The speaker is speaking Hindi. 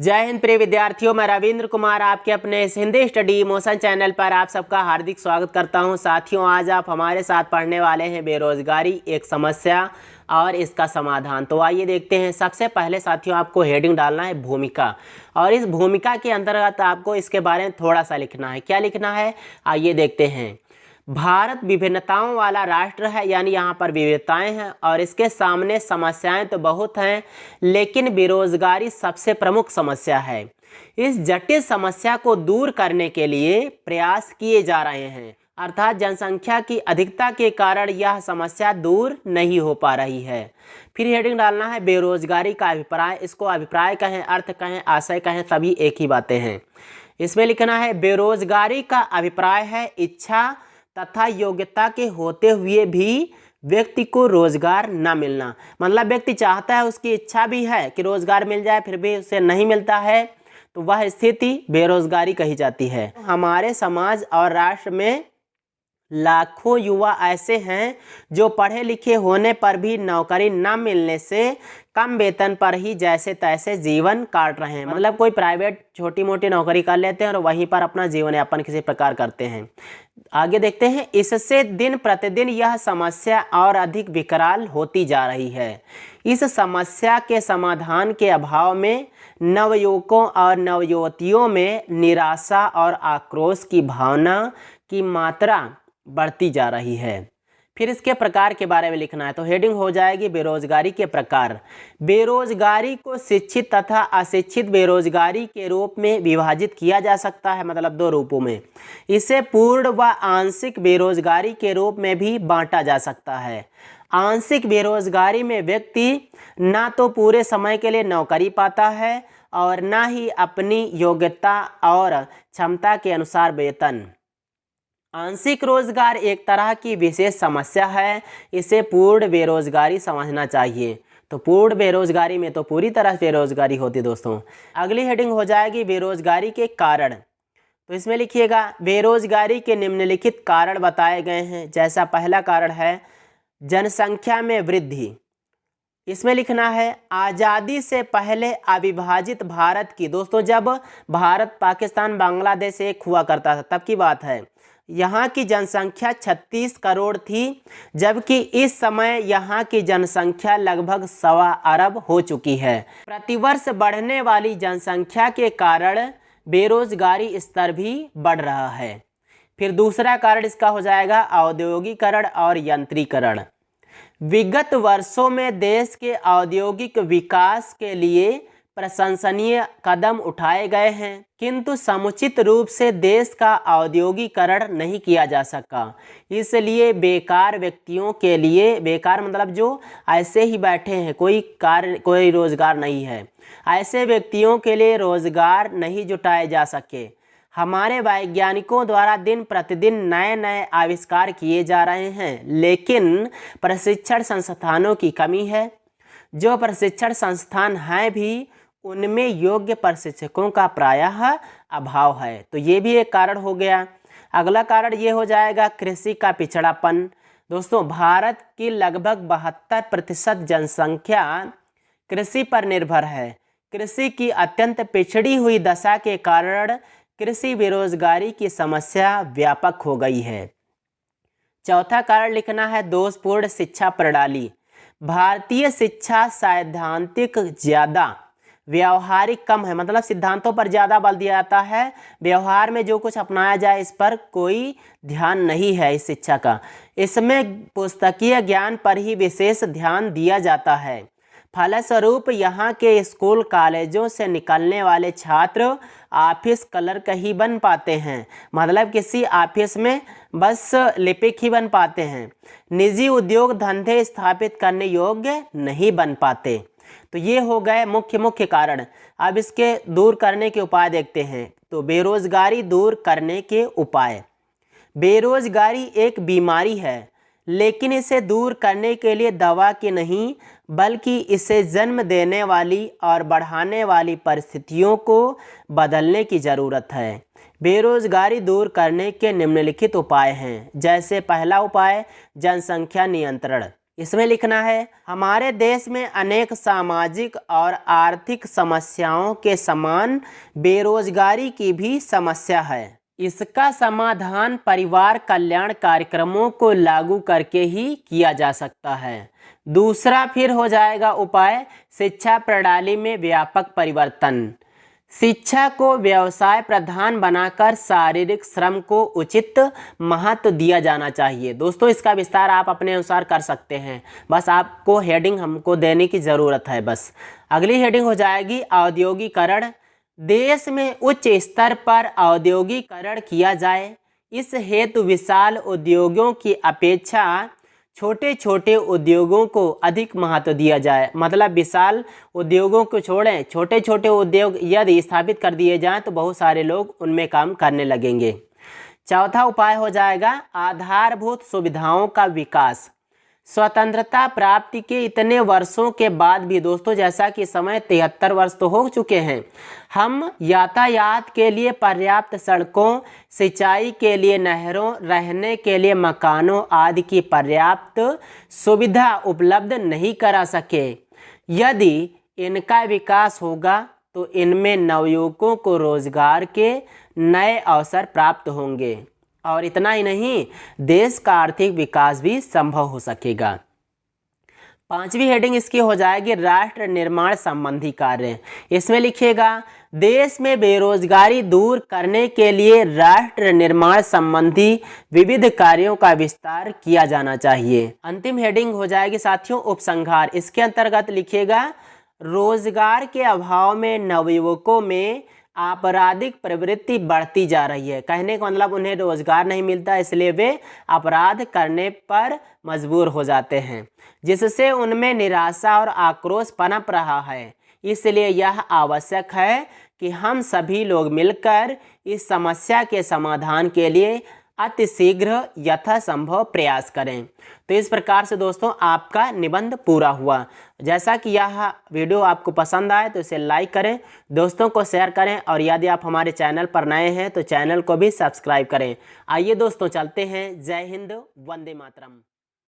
जय हिंद प्रिय विद्यार्थियों, मैं रविंद्र कुमार आपके अपने इस हिंदी स्टडी इमोशन चैनल पर आप सबका हार्दिक स्वागत करता हूं। साथियों, आज आप हमारे साथ पढ़ने वाले हैं बेरोजगारी एक समस्या और इसका समाधान। तो आइए देखते हैं। सबसे पहले साथियों, आपको हेडिंग डालना है भूमिका, और इस भूमिका के अंतर्गत आपको इसके बारे में थोड़ा सा लिखना है। क्या लिखना है, आइए देखते हैं। भारत विभिन्नताओं वाला राष्ट्र है, यानी यहाँ पर विविधताएं हैं और इसके सामने समस्याएं तो बहुत हैं, लेकिन बेरोजगारी सबसे प्रमुख समस्या है। इस जटिल समस्या को दूर करने के लिए प्रयास किए जा रहे हैं, अर्थात जनसंख्या की अधिकता के कारण यह समस्या दूर नहीं हो पा रही है। फिर हेडिंग डालना है बेरोजगारी का अभिप्राय। इसको अभिप्राय कहें, अर्थ कहें, आशय कहें, सभी एक ही बातें हैं। इसमें लिखना है बेरोजगारी का अभिप्राय है इच्छा तथा योग्यता के होते हुए भी व्यक्ति को रोजगार न मिलना। मतलब व्यक्ति चाहता है, उसकी इच्छा भी है कि रोजगार मिल जाए, फिर भी उसे नहीं मिलता है, तो वह स्थिति बेरोजगारी कही जाती है। हमारे समाज और राष्ट्र में लाखों युवा ऐसे हैं जो पढ़े लिखे होने पर भी नौकरी न मिलने से कम वेतन पर ही जैसे तैसे जीवन काट रहे हैं। मतलब कोई प्राइवेट छोटी मोटी नौकरी कर लेते हैं और वहीं पर अपना जीवन यापन किसी प्रकार करते हैं। आगे देखते हैं। इससे दिन प्रतिदिन यह समस्या और अधिक विकराल होती जा रही है। इस समस्या के समाधान के अभाव में नवयुवकों और नवयुवतियों में निराशा और आक्रोश की भावना की मात्रा बढ़ती जा रही है। फिर इसके प्रकार के बारे में लिखना है। तो हेडिंग हो जाएगी बेरोजगारी के प्रकार। बेरोजगारी को शिक्षित तथा अशिक्षित बेरोजगारी के रूप में विभाजित किया जा सकता है, मतलब दो रूपों में। इसे पूर्ण व आंशिक बेरोजगारी के रूप में भी बांटा जा सकता है। आंशिक बेरोजगारी में व्यक्ति ना तो पूरे समय के लिए नौकरी पाता है और ना ही अपनी योग्यता और क्षमता के अनुसार वेतन। आंशिक रोजगार एक तरह की विशेष समस्या है, इसे पूर्ण बेरोजगारी समझना चाहिए। तो पूर्ण बेरोजगारी में तो पूरी तरह बेरोजगारी होती दोस्तों। अगली हेडिंग हो जाएगी बेरोजगारी के कारण। तो इसमें लिखिएगा बेरोजगारी के निम्नलिखित कारण बताए गए हैं। जैसा पहला कारण है जनसंख्या में वृद्धि। इसमें लिखना है आज़ादी से पहले अविभाजित भारत की, दोस्तों जब भारत पाकिस्तान बांग्लादेश एक हुआ करता था तब की बात है, यहाँ की जनसंख्या 36 करोड़ थी, जबकि इस समय यहाँ की जनसंख्या लगभग 1.25 अरब हो चुकी है। प्रतिवर्ष बढ़ने वाली जनसंख्या के कारण बेरोजगारी स्तर भी बढ़ रहा है। फिर दूसरा कारण इसका हो जाएगा औद्योगिकरण और यंत्रीकरण। विगत वर्षों में देश के औद्योगिक विकास के लिए प्रशंसनीय कदम उठाए गए हैं, किंतु समुचित रूप से देश का औद्योगिकरण नहीं किया जा सका। इसलिए बेकार व्यक्तियों के लिए, बेकार मतलब जो ऐसे ही बैठे हैं, कोई रोजगार नहीं है, ऐसे व्यक्तियों के लिए रोजगार नहीं जुटाए जा सके। हमारे वैज्ञानिकों द्वारा दिन प्रतिदिन नए नए आविष्कार किए जा रहे हैं, लेकिन प्रशिक्षण संस्थानों की कमी है। जो प्रशिक्षण संस्थान हैं भी उनमें योग्य प्रशिक्षकों का प्रायः अभाव है। तो ये भी एक कारण हो गया। अगला कारण ये हो जाएगा कृषि का पिछड़ापन। दोस्तों भारत की लगभग 72% जनसंख्या कृषि पर निर्भर है। कृषि की अत्यंत पिछड़ी हुई दशा के कारण कृषि बेरोजगारी की समस्या व्यापक हो गई है। चौथा कारण लिखना है दोषपूर्ण शिक्षा प्रणाली। भारतीय शिक्षा सैद्धांतिक ज़्यादा, व्यवहारिक कम है। मतलब सिद्धांतों पर ज़्यादा बल दिया जाता है, व्यवहार में जो कुछ अपनाया जाए इस पर कोई ध्यान नहीं है इस शिक्षा का। इसमें पुस्तकीय ज्ञान पर ही विशेष ध्यान दिया जाता है। फलस्वरूप यहाँ के स्कूल कॉलेजों से निकलने वाले छात्र ऑफिस क्लर्क ही बन पाते हैं, मतलब किसी ऑफिस में बस लिपिक ही बन पाते हैं, निजी उद्योग धंधे स्थापित करने योग्य नहीं बन पाते। तो ये हो गए मुख्य कारण। अब इसके दूर करने के उपाय देखते हैं। तो बेरोजगारी दूर करने के उपाय। बेरोजगारी एक बीमारी है, लेकिन इसे दूर करने के लिए दवा की नहीं, बल्कि इसे जन्म देने वाली और बढ़ाने वाली परिस्थितियों को बदलने की ज़रूरत है। बेरोजगारी दूर करने के निम्नलिखित उपाय हैं। जैसे पहला उपाय जनसंख्या नियंत्रण। इसमें लिखना है, हमारे देश में अनेक सामाजिक और आर्थिक समस्याओं के समान बेरोजगारी की भी समस्या है। इसका समाधान परिवार कल्याण कार्यक्रमों को लागू करके ही किया जा सकता है। दूसरा फिर हो जाएगा उपाय, शिक्षा प्रणाली में व्यापक परिवर्तन। शिक्षा को व्यवसाय प्रधान बनाकर शारीरिक श्रम को उचित महत्व दिया जाना चाहिए। दोस्तों इसका विस्तार आप अपने अनुसार कर सकते हैं, बस आपको हेडिंग हमको देने की ज़रूरत है बस। अगली हेडिंग हो जाएगी औद्योगिकरण। देश में उच्च स्तर पर औद्योगिकरण किया जाए। इस हेतु विशाल उद्योगों की अपेक्षा छोटे छोटे उद्योगों को अधिक महत्व दिया जाए। मतलब विशाल उद्योगों को छोड़ें, छोटे छोटे उद्योग यदि स्थापित कर दिए जाएं तो बहुत सारे लोग उनमें काम करने लगेंगे। चौथा उपाय हो जाएगा आधारभूत सुविधाओं का विकास। स्वतंत्रता प्राप्ति के इतने वर्षों के बाद भी दोस्तों, जैसा कि समय 73 वर्ष तो हो चुके हैं, हम यातायात के लिए पर्याप्त सड़कों, सिंचाई के लिए नहरों, रहने के लिए मकानों आदि की पर्याप्त सुविधा उपलब्ध नहीं करा सके। यदि इनका विकास होगा तो इनमें नवयुवकों को रोजगार के नए अवसर प्राप्त होंगे और इतना ही नहीं, देश का आर्थिक विकास भी संभव हो सकेगा। पांचवी हेडिंग इसकी हो जाएगी राष्ट्र निर्माण संबंधी कार्य। इसमें लिखिएगा, देश में बेरोजगारी दूर करने के लिए राष्ट्र निर्माण संबंधी विविध कार्यों का विस्तार किया जाना चाहिए। अंतिम हेडिंग हो जाएगी साथियों उपसंहार। इसके अंतर्गत लिखिएगा, रोजगार के अभाव में नवयुवकों में आपराधिक प्रवृत्ति बढ़ती जा रही है। कहने का मतलब उन्हें रोजगार नहीं मिलता, इसलिए वे अपराध करने पर मजबूर हो जाते हैं, जिससे उनमें निराशा और आक्रोश पनप रहा है। इसलिए यह आवश्यक है कि हम सभी लोग मिलकर इस समस्या के समाधान के लिए अतिशीघ्र यथासंभव प्रयास करें। तो इस प्रकार से दोस्तों आपका निबंध पूरा हुआ। जैसा कि यह वीडियो आपको पसंद आए तो इसे लाइक करें, दोस्तों को शेयर करें और यदि आप हमारे चैनल पर नए हैं तो चैनल को भी सब्सक्राइब करें। आइए दोस्तों चलते हैं। जय हिंद, वंदे मातरम।